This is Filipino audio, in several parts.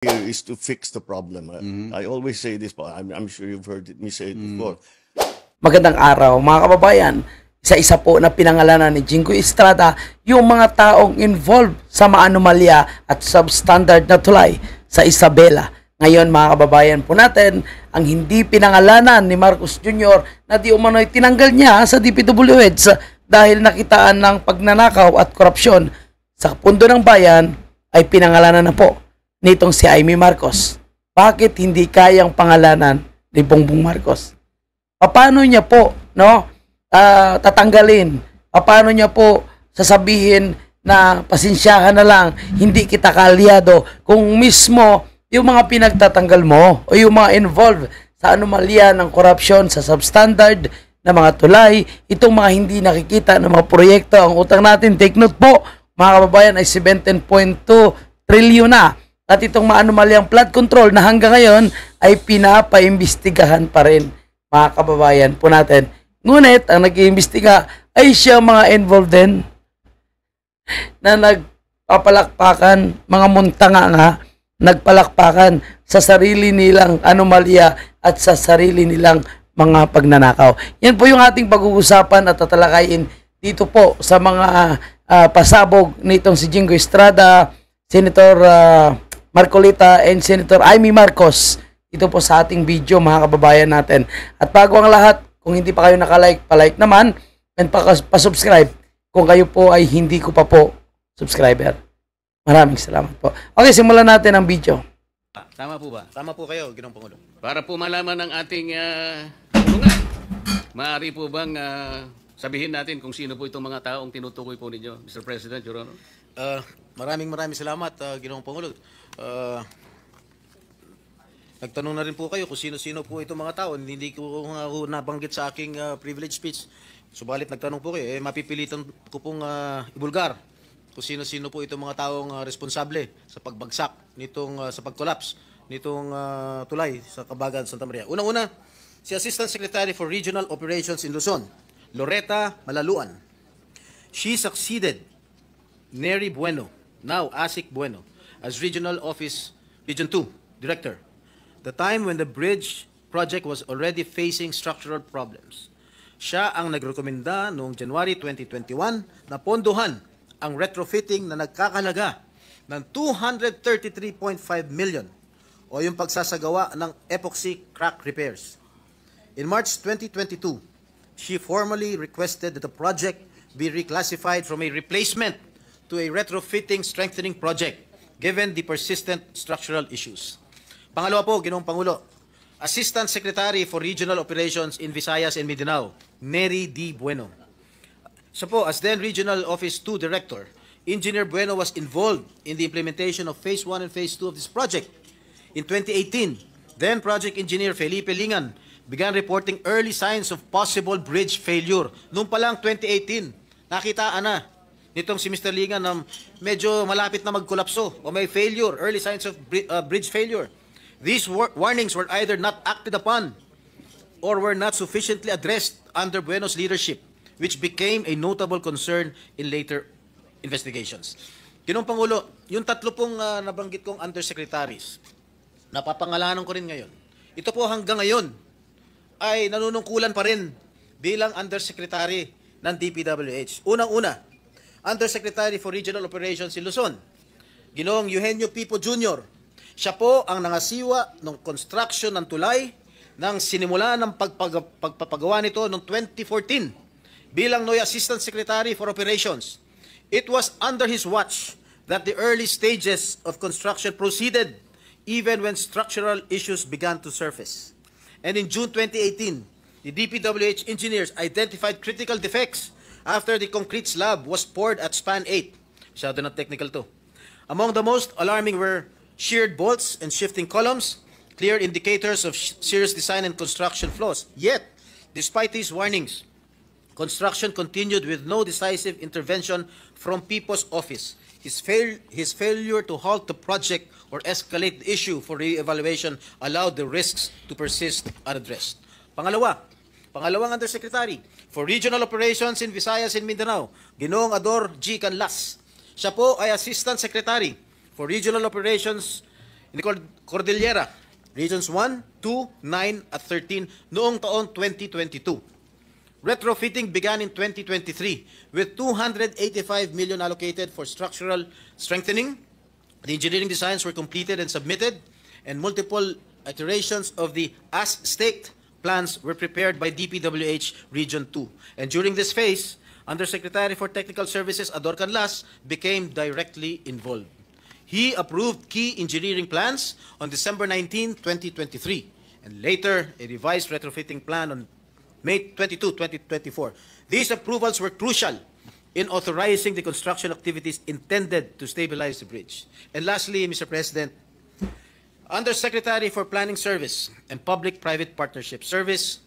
here is to fix the problem. I always say this, but I'm sure you've heard me say it before. Magandang araw mga kababayan. Isa-isa po na pinangalanan ni Jingo Estrada yung mga taong involved sa maanomalya at substandard na tulay sa Isabela. Ngayon mga kababayan po natin, ang hindi pinangalanan ni Marcos Jr. na di umano'y tinanggal niya sa DPWH dahil nakitaan ng pagnanakaw at korupsyon sa pundo ng bayan ay pinangalanan na po nitong si Amy Marcos. Bakit hindi kayang pangalanan ni Bongbong Marcos? Paano niya po tatanggalin? Paano niya po sasabihin na pasensyahan na lang, hindi kita kaalyado kung mismo yung mga pinagtatanggal mo o yung mga involved sa anomalya ng korupsyon sa substandard na mga tulay, itong mga hindi nakikita ng mga proyekto, ang utang natin, take note po, mga kababayan, ay 17.2 trilyon na. At itong mga anomalyang flood control na hanggang ngayon ay pinapaimbestigahan pa rin, mga kababayan po natin. Ngunit, ang nag-iimbestiga ay siya mga involved din na nagpapalakpakan, mga muntanga nga, nagpalakpakan sa sarili nilang anomalya at sa sarili nilang mga pagnanakaw. Yan po yung ating pag-uusapan at tatalakayin dito po sa mga pasabog nitong si Jingo Estrada, Senator Marcolita, and Senator Amy Marcos. Ito po sa ating video mga kababayan natin. At bago ang lahat, kung hindi pa kayo nakalike, palike naman and pa-subscribe kung kayo po ay hindi ko pa po subscriber. Maraming salamat po. Okay, simulan natin ang video. Tama po ba? Tama po kayo, Ginoong Pangulo. Para po malaman ng ating tulungan, maaari po bang sabihin natin kung sino po itong mga taong tinutukoy po ninyo, Mr. President, Your Honor? Maraming salamat, Ginoong Pangulo. Nagtanong na rin po kayo kung sino-sino po itong mga tao. Hindi ko nabanggit sa aking privilege speech. Subalit nagtanong po kayo, mapipilitan ko pong ibulgar kung sino-sino po itong mga taong responsable sa pagbagsak nitong sa pag-collapse nitong tulay sa Kabagan, Santa Maria. Unang-una, si Assistant Secretary for Regional Operations in Luzon, Loretta Malaluan. She succeeded Neri Bueno, now Asik Bueno, as Regional Office Region 2 Director, the time when the bridge project was already facing structural problems. Siya ang nagrekomenda noong January 2021 na pondohan ang retrofitting na nagkakalaga ng 233.5 million o yung pagsasagawa ng epoxy crack repairs. In March 2022, she formally requested that the project be reclassified from a replacement to a retrofitting strengthening project given the persistent structural issues. Pangalawa po, Ginoong Pangulo, Assistant Secretary for Regional Operations in Visayas and Mindanao, Neri D. Bueno. So po, as then Regional Office 2 Director, Engineer Bueno was involved in the implementation of Phase 1 and Phase 2 of this project. In 2018, then Project Engineer Felipe Lingan began reporting early signs of possible bridge failure. Noong pa lang 2018, nakitaan na nitong si Mr. Lingan na medyo malapit na magkolapso o may failure, early signs of bridge failure. These warnings were either not acted upon or were not sufficiently addressed under Bueno's leadership, which became a notable concern in later investigations. Ginoong Pangulo, yung tatlo pong nabanggit kong undersecretaries, napapangalanan ko rin ngayon. Ito po hanggang ngayon ay nanunungkulan pa rin bilang undersecretary ng DPWH. Unang-una, Undersecretary for Regional Operations in Luzon, Ginoong Eugenio Pipo Jr. Siya po ang nangasiwa ng construction ng tulay nang sinimula ng pagpapagawa nito noong 2014 bilang NOY Assistant Secretary for Operations. It was under his watch that the early stages of construction proceeded even when structural issues began to surface. And in June 2018, the DPWH engineers identified critical defects after the concrete slab was poured at span 8. Masyado na technical to. Among the most alarming were sheared bolts and shifting columns, clear indicators of serious design and construction flaws. Yet, despite these warnings, construction continued with no decisive intervention from Pipo's office. His failure to halt the project or escalate the issue for re-evaluation allowed the risks to persist unaddressed. Pangalawang Undersecretary for Regional Operations in Visayas and Mindanao, Ginoong Ador G. Canlas. Siya po ay Assistant Secretary for Regional Operations in the Cordillera, Regions 1, 2, 9 at 13 noong taon 2022. Retrofitting began in 2023 with 285 million allocated for structural strengthening. The engineering designs were completed and submitted, and multiple iterations of the as-staked plans were prepared by DPWH Region 2. And during this phase, Undersecretary for Technical Services Ador Canlas became directly involved. He approved key engineering plans on December 19, 2023, and later a revised retrofitting plan on May 22, 2024. These approvals were crucial in authorizing the construction activities intended to stabilize the bridge. And lastly, Mr. President, Undersecretary for Planning Service and Public-Private Partnership Service,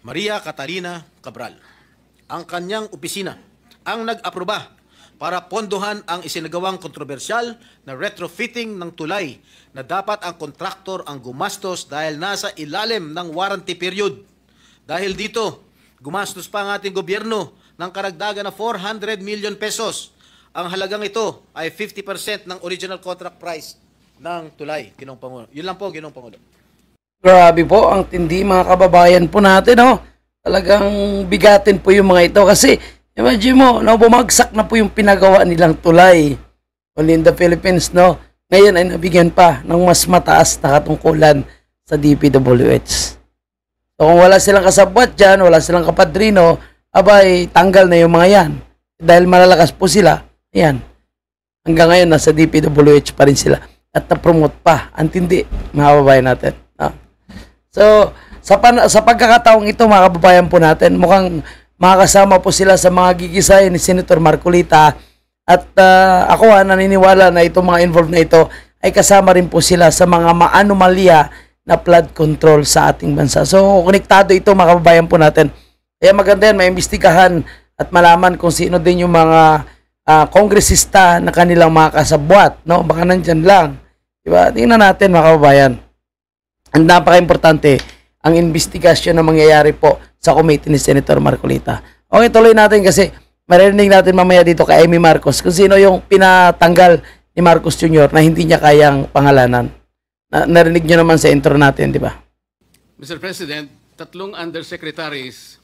Maria Catalina Cabral, ang kanyang opisina ang nag-aproba para pondohan ang isinagawang kontrobersyal na retrofitting ng tulay na dapat ang kontraktor ang gumastos dahil nasa ilalim ng warranty period. Dahil dito, gumastos pa ang ating gobyerno ng karagdagan na 400 million pesos. Ang halagang ito ay 50% ng original contract price ng tulay, Ginoong Pangulo. Yun lang po, Ginoong Pangulo. Grabe po, ang tindi mga kababayan po natin, oh. Talagang bigatin po yung mga ito kasi imagine mo, no, bumagsak na po yung pinagawa nilang tulay only in the Philippines, no. Ngayon ay nabigyan pa ng mas mataas na katungkulan sa DPWH. So kung wala silang kasabwat dyan, wala silang kapadrino, abay, tanggal na yung mga yan. Dahil malalakas po sila, yan. Hanggang ngayon, nasa DPWH pa rin sila. At na-promote pa. Antindi, mga kababayan natin. So, sa pagkakataong ito, mga kababayan po natin, mukhang makakasama po sila sa mga gigisay ni Senator Marcolita. At ako naniniwala na itong mga involved na ito ay kasama rin po sila sa mga maanomalya na flood control sa ating bansa. So, konektado ito mga kababayan po natin. Kaya maganda yan, maimbestigahan at malaman kung sino din yung mga kongresista na kanilang mga kasabwat. No? Baka nandyan lang. Diba? Tingnan natin mga kababayan. Ang napaka-importante, ang investigasyon na mangyayari po sa committee ni Senator Marcolita. Okay, tuloy natin kasi marinig natin mamaya dito kay Amy Marcos kung sino yung pinatanggal ni Marcos Jr. na hindi niya kayang pangalanan. Narinig nyo naman sa intro natin, di ba? Mr. President, 3 undersecretaries.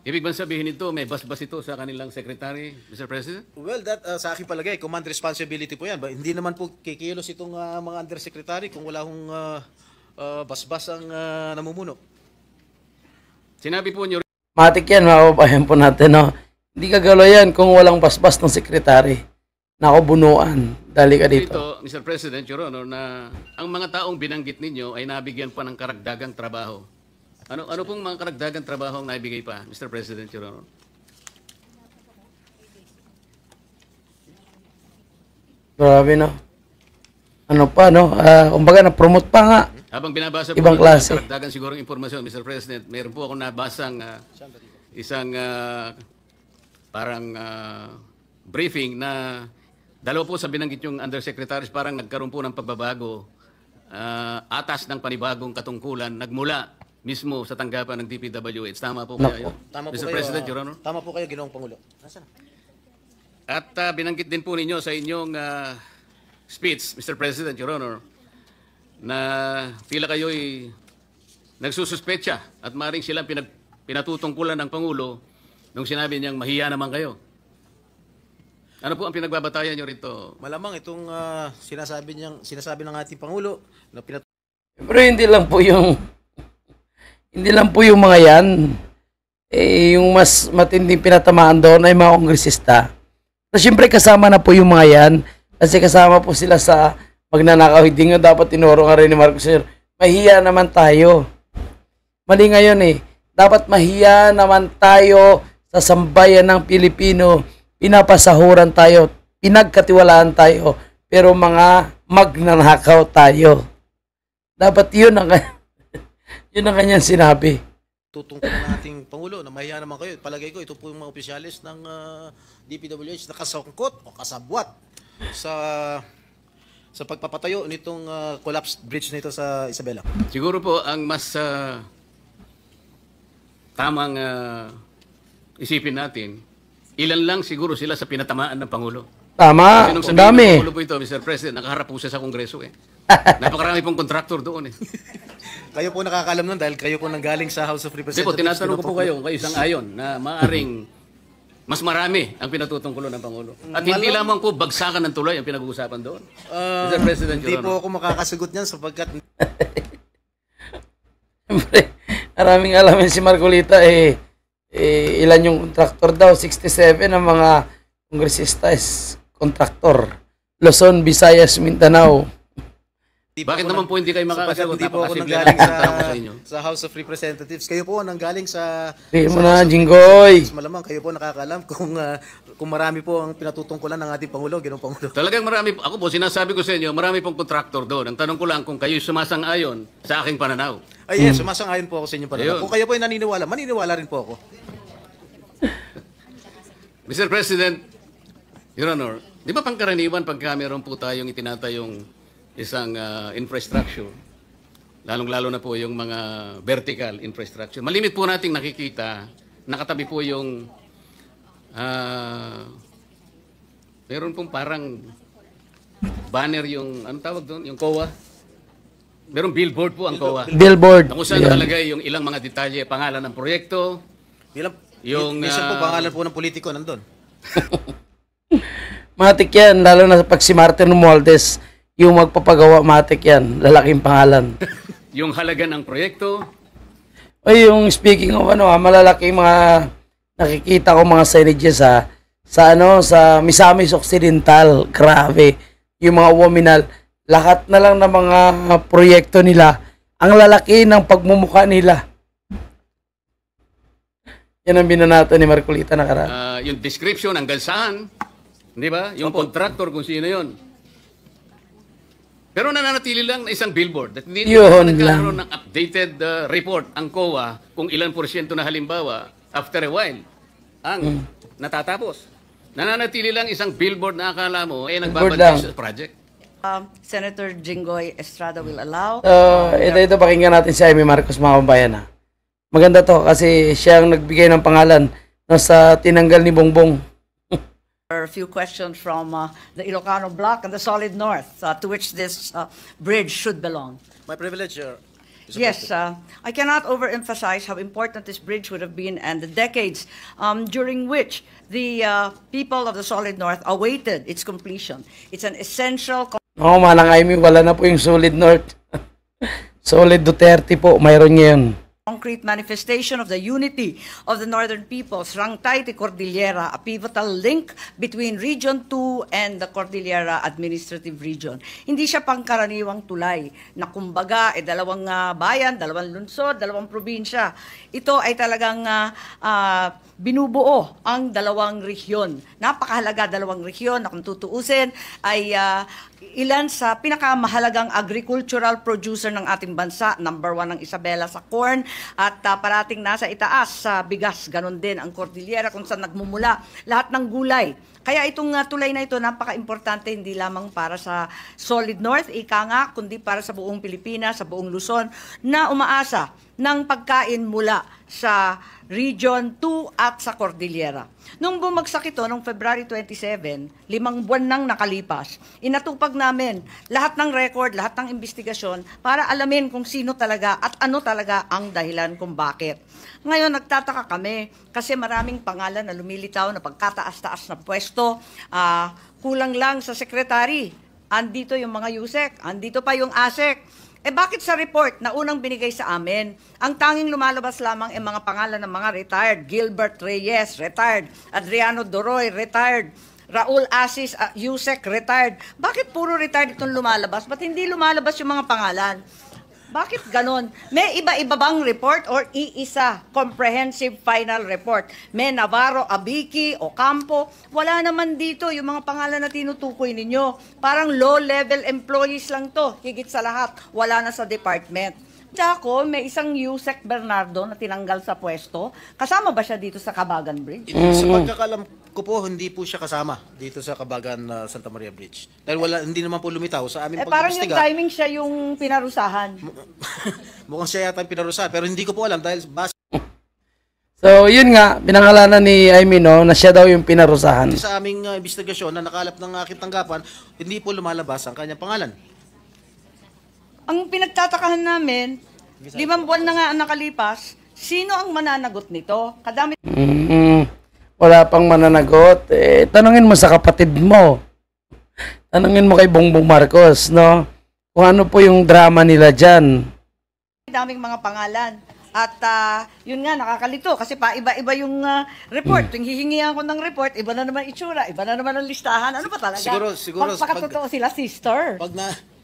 Ibig bang sabihin nito, may basbas ito sa kanilang secretary, Mr. President? Well, that sa aking palagay, command responsibility po yan. Hindi naman po kikilos itong mga undersecretary kung wala hong basbas ang namumuno. Sinabi po niyo Matik yan, mga kababayan po natin, no? Hindi kagalo yan kung walang basbas ng secretary. Nakubunuan. Dali ka dito. dito, Mr. President, Your Honor, na ang mga taong binanggit ninyo ay nabigyan pa ng karagdagang trabaho. Ano pong mga karagdagang trabaho ang naibigay pa, Mr. President, Your Honor? Grabe, no? Ano pa, no? Kumbaga, na-promote pa nga. Habang binabasa po Ibang klase. karagdagan siguro impormasyon, Mr. President, mayroon po akong nabasang isang parang briefing na dalawa po sa binanggit yung undersecretaries parang nagkaroon po ng pagbabago, atas ng panibagong katungkulan, nagmula mismo sa tanggapan ng DPWH. Tama po kaya yun? Tama po Mr. kayo, President, Your Honor? Tama po kayo, Ginoong Pangulo. Nasaan? At binanggit din po ninyo sa inyong speech, Mr. President, Your Honor, na tila kayo'y nagsususpecha at maring silang pinatutungkulan ng Pangulo nung sinabi niyang mahiya naman kayo. Ano po ang pinagbabatayan niyo rito? Malamang itong sinasabi ng ating Pangulo na Pero hindi lang po yung mga yan. Yung mas matinding pinatamaan doon ay mga kongresista. So, siyempre kasama na po yung mga yan kasi kasama po sila sa magnanakaw. Hindi nga dapat tinuro nga rin ni Marcos Sr. Mahiya naman tayo. Mali ngayon Dapat mahiya naman tayo sa sambayan ng Pilipino. Pinapasahuran tayo, pinagkatiwalaan tayo, pero mga magnanakaw tayo. Dapat yun ang kanyang sinabi. tutungkol ng ating Pangulo na mahiya naman kayo. Palagay ko, ito po yung mga opisyalis ng DPWH na kasangkot o kasabwat sa pagpapatayo nitong collapsed bridge nito sa Isabela. Siguro po ang mas tamang isipin natin, ilan lang siguro sila sa pinatamaan ng Pangulo. Tama, Kasi nung ang sabihin dami. ng Pangulo po ito, Mr. President, nakaharap po siya sa Kongreso Napakarami pong contractor doon eh. Kayo po nakakaalam nun dahil kayo po nanggaling sa House of Kasi Representatives. po, tinatanong ko po kayo isang ayon na maaring mas marami ang pinatutungkulo ng Pangulo. At hindi lamang po bagsakan ng tulay ang pinag-uusapan doon. Mr. President, Hindi Your po Honor. ako makakasagot niyan sapagkat Siyempre, maraming alamin si Marcolita ilan yung kontraktor daw, 67 ang mga kongresista is kontraktor. Luzon, Visayas, Mindanao. Bakit naman po hindi kayo makakasagot? hindi po ako Napakasimple nanggaling lang ang tanong ko sa inyo. sa House of Representatives. Kayo po nanggaling sa Hindi mo sa na, House of Jinggoy. Representatives. Malamang kayo po nakakaalam kung marami po ang pinatutungkulan ng ating Pangulo, Ginoong Pangulo. Talagang marami, ako po sinasabi ko sa inyo, marami pong kontraktor doon. Ang tanong ko lang kung kayo sumasang-ayon sa aking pananaw. Ay, yes, sumasang-ayon po ako sa inyong pananaw. Ayun. Kung kayo po ay naniniwala, maniniwala rin po ako. Mr. President, Your Honor, di ba pangkaraniwan pagka meron po tayong itinatayong isang infrastructure, lalong-lalo na po yung mga vertical infrastructure, malimit po nating nakikita, nakatabi po yung meron pong parang banner yung, anong tawag doon? Yung COA? Meron billboard po ang COA. Billboard. Kung saan Ayan. nakalagay yung ilang mga detalye, pangalan ng proyekto, Minsan po pangalan po ng politiko nandun. Matik yan, lalo na pag si Martin Romualdez, yung magpapagawa, matik yan. Lalaking pangalan. yung halaga ng proyekto. Ay, yung speaking of malalaking mga nakikita ko mga signages sa Misamis Occidental. Grabe. Yung mga wominal, lahat na lang ng mga proyekto nila, ang lalaki ng pagmumukha nila. Yan ang binanato ni Marcolita nakaraan. Yung description hanggang saan, di ba? Yung contractor kung sino yon. Pero nananatili lang na isang billboard. At hindi Yun nagkaroon ng updated report ang COA kung ilan porsyento na halimbawa after a while ang natatapos. Nananatili lang isang billboard na akala mo nagbabantay sa project. Senator Jinggoy Estrada will allow. Ito pakinggan natin si Amy Marcos, mga kabayan. Maganda to kasi siya ang nagbigay ng pangalan sa tinanggal ni Bongbong. A few questions from the Ilocano Bloc and the Solid North, to which this bridge should belong. My privilege, Mr. Yes, I cannot overemphasize how important this bridge would have been and the decades during which the people of the Solid North awaited its completion. It's an essential Manang Amy, wala na po yung Solid North. Solid Duterte po, mayroon ngayon. concrete manifestation of the unity of the northern peoples, Rangtay to Cordillera, a pivotal link between Region 2 and the Cordillera Administrative Region. Hindi siya pangkaraniwang tulay na kumbaga dalawang bayan, dalawang lungsod, dalawang probinsya. Ito ay talagang binubuo ang dalawang rehiyon. Napakahalaga dalawang rehiyon na kung tutuusin ay ilan sa pinakamahalagang agricultural producer ng ating bansa. Number 1 ang Isabela sa corn at parating nasa itaas sa bigas. Ganon din ang Cordillera kung saan nagmumula lahat ng gulay. Kaya itong tulay na ito napaka-importante hindi lamang para sa Solid North, ika nga, kundi para sa buong Pilipinas, sa buong Luzon na umaasa ng pagkain mula sa Region 2 at sa Cordillera. Nung bumagsak ito noong February 27, 5 buwan nang nakalipas, inatupag namin lahat ng record, lahat ng investigasyon para alamin kung sino talaga at ano talaga ang dahilan kung bakit. Ngayon, nagtataka kami kasi maraming pangalan na lumilitaw na pagkataas-taas na pwesto, kulang lang sa secretary. Andito yung mga USEC, andito pa yung ASEC. Bakit sa report na unang binigay sa amin, ang tanging lumalabas lamang ay mga pangalan ng mga retired? Gilbert Reyes, retired. Adriano Doroy, retired. Raul Asis, USEC, retired. Bakit puro retired itong lumalabas? Ba't hindi lumalabas yung mga pangalan? Bakit ganon? May iba-iba bang report or iisa comprehensive final report? May Navarro, Abiki, Ocampo. Wala naman dito yung mga pangalan na tinutukoy ninyo. Parang low-level employees lang to. Higit sa lahat, wala na sa department. Ako, may isang Yusek Bernardo na tinanggal sa pwesto. Kasama ba siya dito sa Kabagan Bridge? Sa pagkakalam ko po, hindi po siya kasama dito sa Kabagan Santa Maria Bridge. Dahil hindi naman po lumitaw sa aming Parang yung pag-imbestiga. timing siya yung pinarusahan. Mukhang siya yata ang pinarusahan, pero hindi ko po alam dahil So, yun nga, pinangalanan ni Amy, na siya daw yung pinarusahan. sa aming investigasyon na nakalap ng aking tanggapan, hindi po lumalabas ang kanyang pangalan. Ang pinagtatakahan namin, 5 buwan na nga ang nakalipas, sino ang mananagot nito? Kadami Wala pang mananagot. Tanungin mo sa kapatid mo. Tanungin mo kay Bongbong Marcos, no? Kung ano po yung drama nila dyan. daming mga pangalan. At yun nga, nakakalito kasi pa iba-iba yung report. Yung hihingihan ko ng report, iba na naman itsura, iba na naman ang listahan. Ano ba talaga? Siguro Pagpakatotoo sila, sister.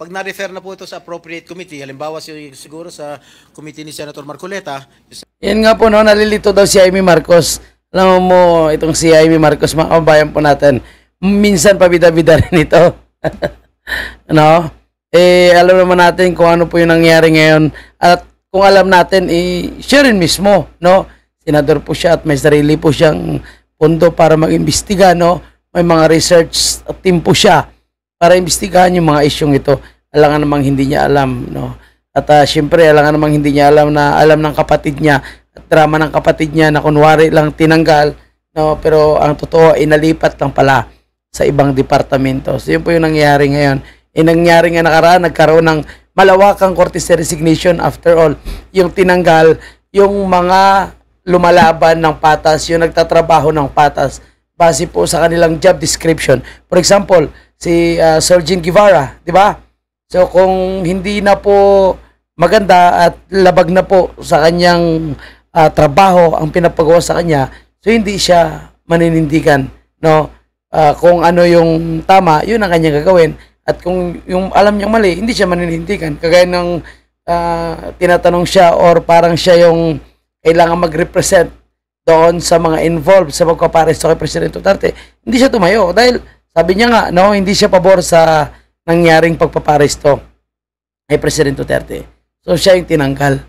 pag na-refer na po ito sa appropriate committee, halimbawa siguro sa committee ni Senator Marcoleta, Yan nga po, no, nalilito daw si Amy Marcos. Alam mo, itong si Amy Marcos, mga kabayan po natin, minsan pabida-bida rin ito. No? Alam naman natin kung ano po yung nangyari ngayon. At kung alam natin, siya rin mismo, no? Senador po siya at may sarili po siyang pondo para mag-imbestiga, no? May mga research team po siya para imbestigahan yung mga isyong ito. Alangan namang hindi niya alam, no? At syempre, alangan namang hindi niya alam na alam ng kapatid niya at drama ng kapatid niya na kunwari lang tinanggal, no? Pero ang totoo, inalipat lang pala sa ibang departamento. So, yun po yung nangyayari ngayon. Nangyari nga nakaraan, nagkaroon ng malawakang courtesy resignation. After all, yung tinanggal, yung mga lumalaban ng patas, yung nagtatrabaho ng patas, base po sa kanilang job description. For example, si Sergeant Guevara, di ba? So, kung hindi na po maganda at labag na po sa kanyang trabaho ang pinapagawa sa kanya, so hindi siya maninindigan, no? Kung ano yung tama, yun ang kanyang gagawin. At kung yung alam niyang mali, hindi siya maninindigan. Kagaya ng tinatanong siya or parang siya yung kailangan mag-represent doon sa mga involved sa pagpaparesto kay Presidente Duterte. Hindi siya tumayo dahil sabi niya nga, no, hindi siya pabor sa nangyaring pagpaparesto kay Presidente Duterte. So siya yung tinanggal.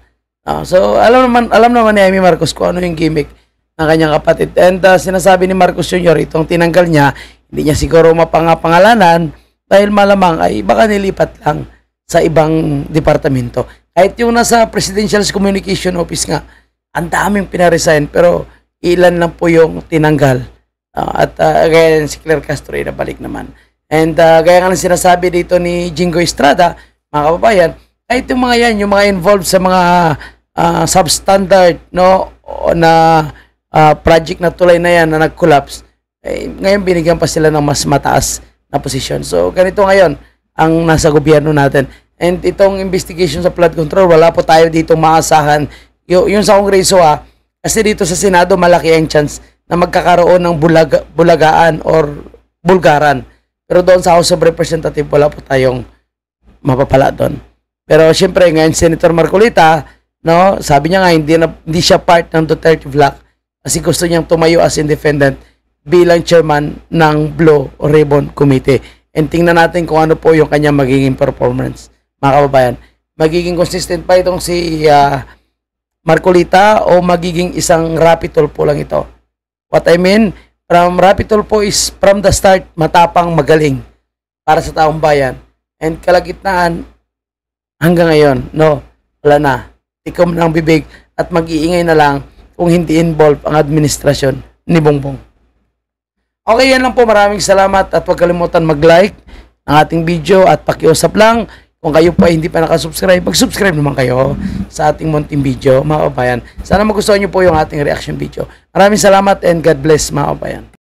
So alam naman ni Amy Marcos kung ano yung gimmick ng kanyang kapatid. And sinasabi ni Marcos Jr. itong tinanggal niya, hindi niya siguro mapangapangalanan dahil malamang ay baka nilipat lang sa ibang departamento. Kahit yung nasa Presidential Communication Office nga, ang daming pinaresign pero ilan lang po yung tinanggal. At gaya si Claire Castro ay nabalik naman. And gaya nga lang sinasabi dito ni Jingo Estrada, mga kababayan, kahit yung mga yan, yung mga involved sa mga substandard, no, na project na tulay na yan na nag-collapse, ngayon binigyan pa sila ng mas mataas na posisyon. So, ganito ngayon ang nasa gobyerno natin. And itong investigation sa flood control, wala po tayo dito maasahan. Yung sa Kongreso, kasi dito sa Senado, malaki ang chance na magkakaroon ng bulagaan or bulgaran. Pero doon sa House of Representatives, wala po tayong mapapala doon. Pero syempre, ngayon Senator Marcolita, no, sabi niya nga, hindi siya part ng Duterte Bloc kasi gusto niyang tumayo as independent bilang chairman ng Blue Ribbon Committee. And tingnan natin kung ano po yung kanyang magiging performance, mga kababayan. Magiging consistent pa itong si Marcolita o magiging isang rapitol po lang ito? What I mean, from rapitol po is from the start, matapang, magaling para sa taong bayan. And kalagitnaan, hanggang ngayon, no, wala na. Tikom ng bibig at mag-iingay na lang kung hindi involved ang administrasyon ni Bongbong. Okay, yan lang po. Maraming salamat at huwag kalimutan mag-like ng ating video at pakiusap lang kung kayo pa hindi pa nakasubscribe, mag-subscribe naman kayo sa ating munting video, mga kabayan. Sana magustuhan nyo po yung ating reaction video. Maraming salamat and God bless, mga kabayan.